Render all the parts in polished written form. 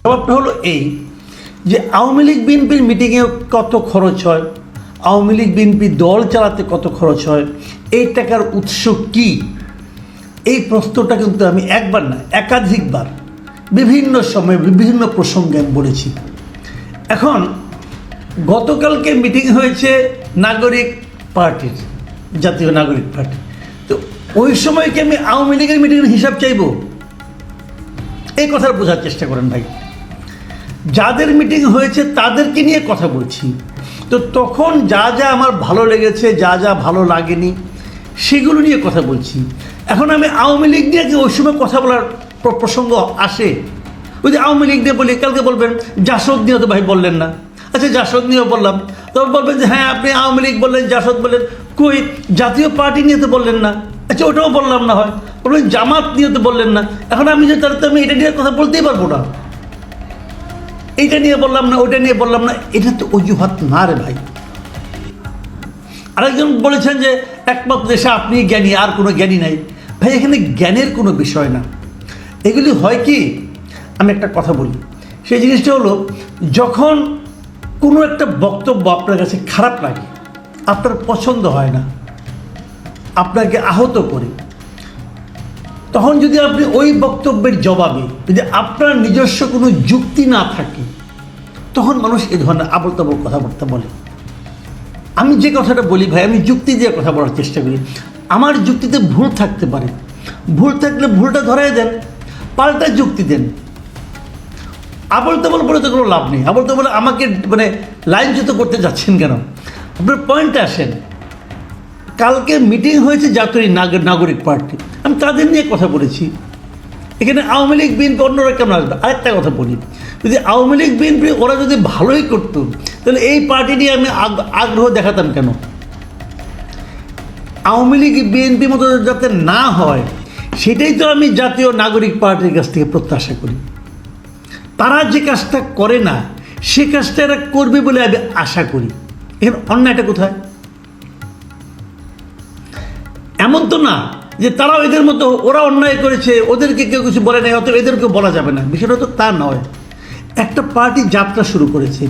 জবাবটা হলো এই যে আওয়ামী লীগ বিএনপির মিটিংয়ে কত খরচ হয়, আওয়ামী লীগ বিএনপি দল চালাতে কত খরচ হয়, এই টাকার উৎস কি, এই প্রশ্নটা কিন্তু আমি একবার না একাধিকবার বিভিন্ন সময়ে বিভিন্ন প্রসঙ্গে আমি বলেছি। এখন গতকালকে মিটিং হয়েছে নাগরিক পার্টির, জাতীয় নাগরিক পার্টি, তো ওই সময় কি আমি আওয়ামী লীগের মিটিংয়ের হিসাব চাইব? এই কথা বোঝার চেষ্টা করেন ভাই। যাদের মিটিং হয়েছে তাদেরকে নিয়ে কথা বলছি, তো তখন যা যা আমার ভালো লেগেছে, যা যা ভালো লাগেনি সেগুলো নিয়ে কথা বলছি। এখন আমি আওয়ামী লীগ নিয়ে যে ওই সময় কথা বলার প্রসঙ্গ আসে, ওই যে আওয়ামী লীগ নিয়ে বলি, কালকে বলবেন জাসদ নিয়ে তো ভাই বললেন না, আচ্ছা জাসদ নিয়েও বললাম, তখন বলবেন যে হ্যাঁ আপনি আওয়ামী লীগ বললেন, জাসদ বললেন, কই জাতীয় পার্টি নিয়ে তো বললেন না, আচ্ছা ওটাও বললাম না, হয় বলবেন জামাত নিয়ে তো বললেন না। এখন আমি যে তার তো আমি এটা নিয়ে কথা বলতেই পারবো না, এইটা নিয়ে বললাম না, ওইটা নিয়ে বললাম না, এটা তো অজুহাত না রে ভাই। আরেকজন বলেছেন যে একমাত্র দেশে আপনি জ্ঞানী, আর কোনো জ্ঞানী নাই। ভাই এখানে জ্ঞানের কোনো বিষয় না, এগুলি হয় কি, আমি একটা কথা বলি, সেই জিনিসটা হলো যখন কোনো একটা বক্তব্য আপনার কাছে খারাপ লাগে, আপনার পছন্দ হয় না, আপনাকে আহত করে, তখন যদি আপনি ওই বক্তব্যের জবাবে যদি আপনার নিজস্ব কোনো যুক্তি না থাকে, তখন মানুষ এই ধরনের আবল তাবল কথাবার্তা বলে। আমি যে কথাটা বলি ভাই, আমি যুক্তি দিয়ে কথা বলার চেষ্টা করি। আমার যুক্তিতে ভুল থাকতে পারে, ভুল থাকলে ভুলটা ধরাই দেন, পাল্টা যুক্তি দেন। আবল তাবল বলে তো কোনো লাভ নেই। আবল তাবল আমাকে মানে লাইনচ্যুত করতে যাচ্ছেন কেন? আপনার পয়েন্টে আসেন। কালকে মিটিং হয়েছে জাতীয় নাগরিক পার্টি, আমি তাদের নিয়ে কথা বলেছি। এখানে আওয়ামী লীগ বিএনপি অন্যরা কেমন আসবে? আরেকটা কথা বলি, যদি আওয়ামী লীগ বিএনপি ওরা যদি ভালোই করতো, তাহলে এই পার্টি নিয়ে আমি আগ্রহ দেখাতাম কেন? আওয়ামী লীগ বিএনপি মতো যাতে না হয়, সেটাই তো আমি জাতীয় নাগরিক পার্টির কাছ থেকে প্রত্যাশা করি। তারা যে কাজটা করে না, সে কাজটা এরা করবে বলে আমি আশা করি। এখানে অন্যায়টা কোথায়? এমন তো না যে তারাও এদের মতো ওরা অন্যায় করেছে, ওদেরকে কেউ কিছু বলে নাই, অতএব এদেরকেও বলা যাবে না। বিষয়টা তো তা নয়। একটা পার্টি যাত্রা শুরু করেছে,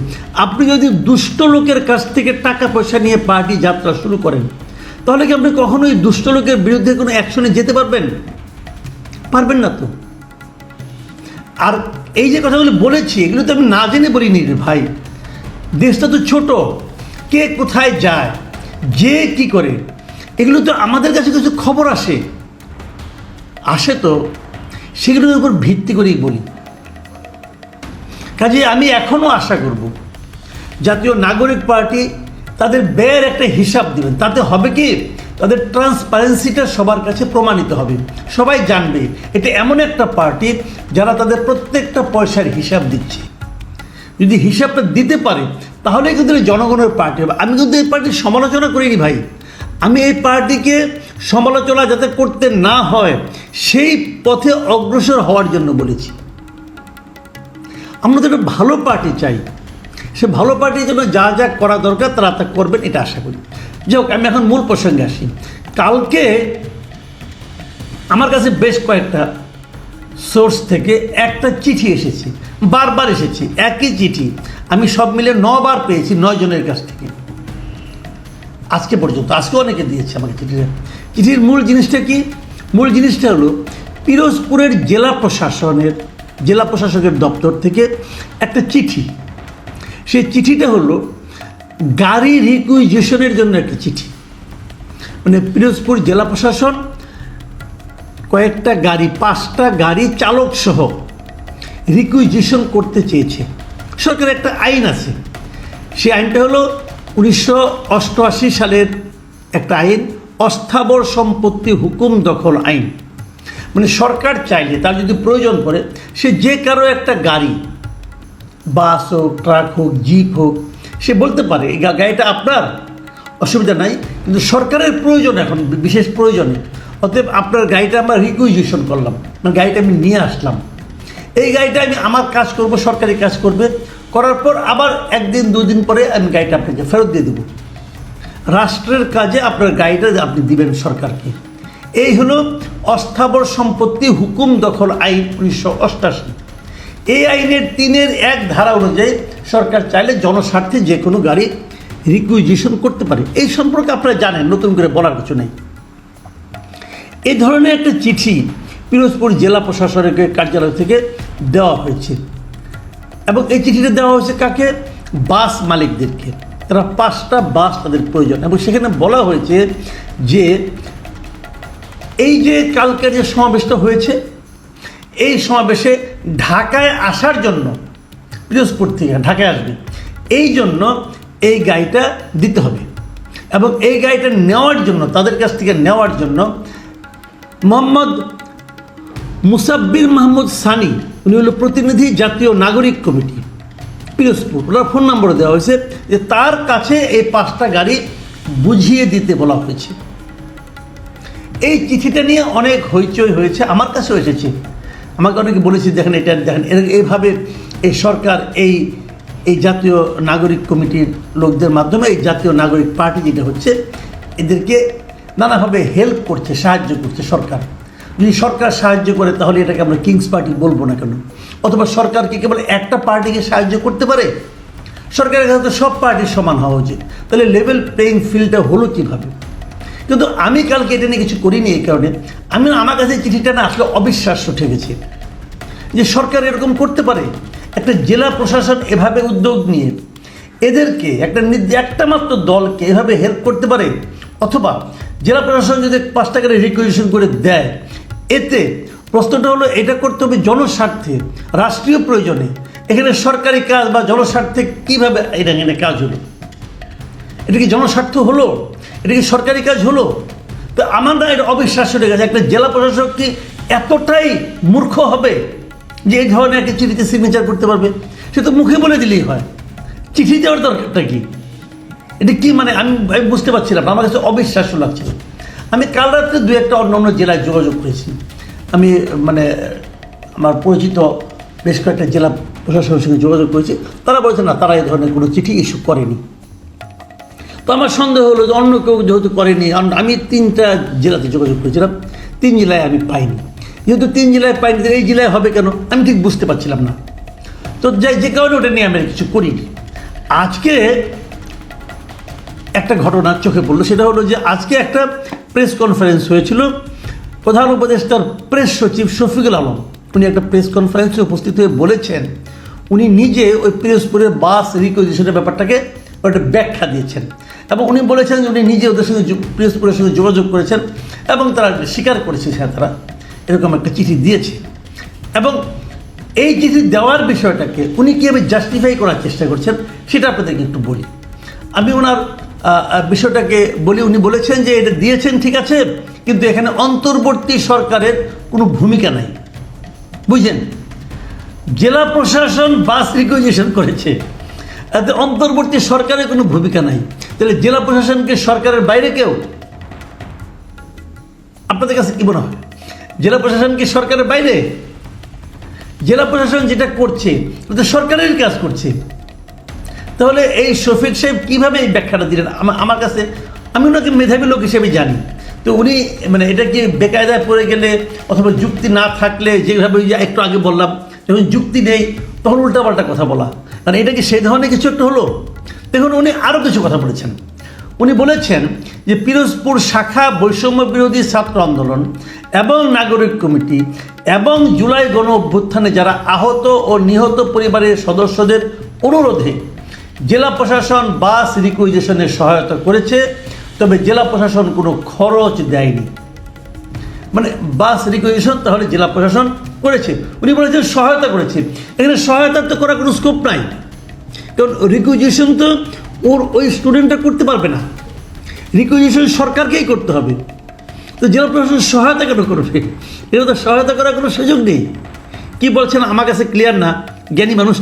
আপনি যদি দুষ্ট লোকের কাছ থেকে টাকা পয়সা নিয়ে পার্টি যাত্রা শুরু করেন, তাহলে কি আপনি কখনোই দুষ্ট লোকের বিরুদ্ধে কোনো অ্যাকশনে যেতে পারবেন? পারবেন না তো। আর এই যে কথাগুলো বলেছি, এগুলো তো আমি না জেনে বলিনি রে ভাই। দেশটা তো ছোট, কে কোথায় যায়, যে কি করে, এগুলো তো আমাদের কাছে কিছু খবর আসে তো সেগুলোর উপর ভিত্তি করেই বলি। কাজে আমি এখনও আশা করব জাতীয় নাগরিক পার্টি তাদের ব্যয়ের একটা হিসাব দেবেন। তাতে হবে কি, তাদের ট্রান্সপারেন্সিটা সবার কাছে প্রমাণিত হবে, সবাই জানবে এটা এমন একটা পার্টি যারা তাদের প্রত্যেকটা পয়সার হিসাব দিচ্ছে। যদি হিসাবটা দিতে পারে, তাহলে কিন্তু জনগণের পার্টি হবে। আমি কিন্তু এই পার্টির সমালোচনা করিনি ভাই, আমি এই পার্টিকে সমালোচনা যাতে করতে না হয় সেই পথে অগ্রসর হওয়ার জন্য বলেছি। আমরা তো একটা ভালো পার্টি চাই, সে ভালো পার্টির জন্য যা যা করা দরকার তারা তা করবেন, এটা আশা করি। যাই হোক, আমি এখন মূল প্রসঙ্গে আসি। কালকে আমার কাছে বেশ কয়েকটা সোর্স থেকে একটা চিঠি এসেছে, বারবার এসেছে একই চিঠি, আমি সব মিলে 9 বার পেয়েছি 9 জনের কাছ থেকে আজকে পর্যন্ত। আজকে অনেকে দিয়েছে আমাকে চিঠির মূল জিনিসটা কি? মূল জিনিসটা হলো পিরোজপুরের জেলা প্রশাসকের দপ্তর থেকে একটা চিঠি। সেই চিঠিটা হলো গাড়ি রিকুইজিশনের জন্য একটা চিঠি। মানে পিরোজপুর জেলা প্রশাসন কয়েকটা গাড়ি, 5টা গাড়ি চালক সহ রিকুইজিশন করতে চেয়েছে। সরকারের একটা আইন আছে, সেই আইনটা হলো 1988 সালের একটা আইন, অস্থাবর সম্পত্তি হুকুম দখল আইন। মানে সরকার চাইলে, তার যদি প্রয়োজন পড়ে, সে যে কারো একটা গাড়ি, বাস হোক, ট্রাক হোক, জিপ হোক, সে বলতে পারে এই গাড়িটা আপনার, অসুবিধা নাই, কিন্তু সরকারের প্রয়োজন, এখন বিশেষ প্রয়োজনে, অতএব আপনার গাড়িটা আমরা রিকুইজিশন করলাম, মানে গাড়িটা আমি নিয়ে আসলাম, এই গাড়িটা আমি আমার কাজ করব, সরকারি কাজ করবে, করার পর আবার 1 দিন 2 দিন পরে আমি গাড়িটা আপনাকে ফেরত দিয়ে দেবো। রাষ্ট্রের কাজে আপনার গাড়িটা আপনি দিবেন সরকারকে। এই হলো অস্থাবর সম্পত্তি হুকুম দখল আইন 1988। এই আইনের 3-1 ধারা অনুযায়ী সরকার চাইলে জনস্বার্থে যে কোনো গাড়ি রিকুইজিশন করতে পারে। এই সম্পর্কে আপনারা জানেন, নতুন করে বলার কিছু নেই। এই ধরনের একটা চিঠি পিরোজপুর জেলা প্রশাসনের কার্যালয় থেকে দেওয়া হয়েছে এবং এই চিঠিটা দেওয়া হয়েছে কাকে? বাস মালিকদেরকে। তারা 5টা বাস তাদের প্রয়োজন এবং সেখানে বলা হয়েছে যে এই যে কালকে যে সমাবেশটা হয়েছে, এই সমাবেশে ঢাকায় আসার জন্য, পিরোজপুর থেকে ঢাকায় আসবে, এই জন্য এই গাড়িটা দিতে হবে এবং এই গাড়িটা নেওয়ার জন্য, তাদের কাছ থেকে নেওয়ার জন্য মোহাম্মদ মুসাব্বির মাহমুদ সানি, উনি হলো প্রতিনিধি জাতীয় নাগরিক কমিটি পিরোজপুর, ওনার ফোন নম্বর দেওয়া হয়েছে যে তার কাছে এই 5টা গাড়ি বুঝিয়ে দিতে বলা হয়েছে। এই চিঠিটা নিয়ে অনেক হইচই হয়েছে, আমার কাছেও এসেছে। আমাকে অনেকে বলেছে দেখেন এটা দেখেন, এইভাবে এই সরকার এই জাতীয় নাগরিক কমিটির লোকদের মাধ্যমে এই জাতীয় নাগরিক পার্টি যেটা হচ্ছে এদেরকে নানাভাবে হেল্প করছে, সাহায্য করছে সরকার। যদি সরকার সাহায্য করে তাহলে এটাকে আমরা কিংস পার্টি বলবো না কেন? অথবা সরকার কি কেবল একটা পার্টিকে সাহায্য করতে পারে? সরকারের কাছে তো সব পার্টির সমান হওয়া উচিত। তাহলে লেভেল প্লেইং ফিল্ডটা হলো কীভাবে? কিন্তু আমি কালকে এটা নিয়ে কিছু করিনি। এই কারণে আমার কাছে চিঠিটা না আসলে অবিশ্বাস্য ঠেকেছে যে সরকার এরকম করতে পারে। একটা জেলা প্রশাসন এভাবে উদ্যোগ নিয়ে এদেরকে একটা মাত্র দলকে এভাবে হেল্প করতে পারে। অথবা জেলা প্রশাসন যদি 5টা গাড়ি রিকুইজিশন করে দেয়, এতে প্রশ্নটা হলো এটা করতে হবে জনস্বার্থে, রাষ্ট্রীয় প্রয়োজনে। এখানে সরকারি কাজ বা জনস্বার্থে কীভাবে এখানে কাজ হলো? এটা কি জনস্বার্থ হলো? এটা কি সরকারি কাজ হলো? তো আমার না এটা অবিশ্বাস্য লেগে গেছে। একটা জেলা প্রশাসক কি এতটাই মূর্খ হবে যে এই ধরনের একটা চিঠিতে সিগনেচার করতে পারবে? সে তো মুখে বলে দিলেই হয়, চিঠি দেওয়ার দরকারটা কি? এটা কি মানে আমি বুঝতে পারছিলাম, আমার কাছে অবিশ্বাস্য লাগছিল। আমি কাল রাত্রে 2-1টা অন্য জেলায় যোগাযোগ করেছি। আমি মানে আমার পরিচিত বেশ কয়েকটা জেলা প্রশাসনের সঙ্গে যোগাযোগ করেছি, তারা বলেছে না, তারা এই ধরনের কোনো চিঠি ইস্যু করেনি। তো আমার সন্দেহ হলো যে অন্য কেউ যেহেতু করেনি, আমি 3টা জেলাতে যোগাযোগ করেছিলাম, 3 জেলায় আমি পাইনি। যেহেতু 3 জেলায় পাইনি, এই জেলায় হবে কেন আমি ঠিক বুঝতে পারছিলাম না। তো যে কারণে ওটা নিয়ে আমি কিছু করিনি। আজকে একটা ঘটনা চোখে পড়লো, সেটা হলো যে আজকে একটা প্রেস কনফারেন্স হয়েছিল। প্রধান উপদেষ্টার প্রেস সচিব শফিকুল আলম উনি একটা প্রেস কনফারেন্সে উপস্থিত হয়ে বলেছেন, উনি নিজে ওই পিরোজপুরের বাস রিকুইজিশনের ব্যাপারটাকে একটা ব্যাখ্যা দিয়েছেন এবং উনি বলেছেন যে উনি নিজে ওদের সঙ্গে পিরোজপুরের সঙ্গে যোগাযোগ করেছেন এবং তারা স্বীকার করেছে হ্যাঁ তারা এরকম একটা চিঠি দিয়েছে। এবং এই চিঠি দেওয়ার বিষয়টাকে উনি কীভাবে জাস্টিফাই করার চেষ্টা করছেন সেটা আপনাদেরকে একটু বলি। আমি ওনার বিষয়টাকে বলি। উনি বলেছেন যে এটা দিয়েছেন ঠিক আছে, কিন্তু এখানে অন্তর্বর্তী সরকারের কোনো ভূমিকা নাই। বুঝছেন, জেলা প্রশাসন বাস রিকুইজিশন করেছে, এতে অন্তর্বর্তী সরকারের কোনো ভূমিকা নাই। তাহলে জেলা প্রশাসনকে সরকারের বাইরে কেউ? আপনাদের কাছে কি মনে হয়, জেলা প্রশাসন কি সরকারের বাইরে? জেলা প্রশাসন যেটা করছে ওটা সরকারের কাজ করছে। তাহলে এই শফিক সাহেব কীভাবে এই ব্যাখ্যাটা দিলেন? আমার কাছে, আমি ওনাকে মেধাবী লোক হিসেবে জানি, তো উনি মানে এটা কি বেকায়দায় পড়ে গেলে অথবা যুক্তি না থাকলে, যেভাবে একটু আগে বললাম, যখন যুক্তি নেই তখন উল্টাপাল্টা কথা বলা, কারণ এটা কি সেই ধরনের কিছু একটা হলো? দেখুন, উনি আরও কিছু কথা বলেছেন। উনি বলেছেন যে পিরোজপুর শাখা বৈষম্য বিরোধী ছাত্র আন্দোলন এবং নাগরিক কমিটি এবং জুলাই গণ অভ্যুত্থানে যারা আহত ও নিহত পরিবারের সদস্যদের অনুরোধে জেলা প্রশাসন বাস রিকুইজিশনের সহায়তা করেছে, তবে জেলা প্রশাসন কোনো খরচ দেয়নি। মানে বাস রিকুইজিশন তাহলে জেলা প্রশাসন করেছে, উনি বলেছেন সহায়তা করেছে। এখানে সহায়তা তো করার কোনো স্কোপ নাই, কারণ রিকুইজিশন তো ওই স্টুডেন্টটা করতে পারবে না, রিকুইজিশন সরকারকেই করতে হবে। তো জেলা প্রশাসন সহায়তা কেন করবে? এটা তো সহায়তা করার কোনো সুযোগ নেই। কি বলছেন আমার কাছে ক্লিয়ার না, জ্ঞানী মানুষ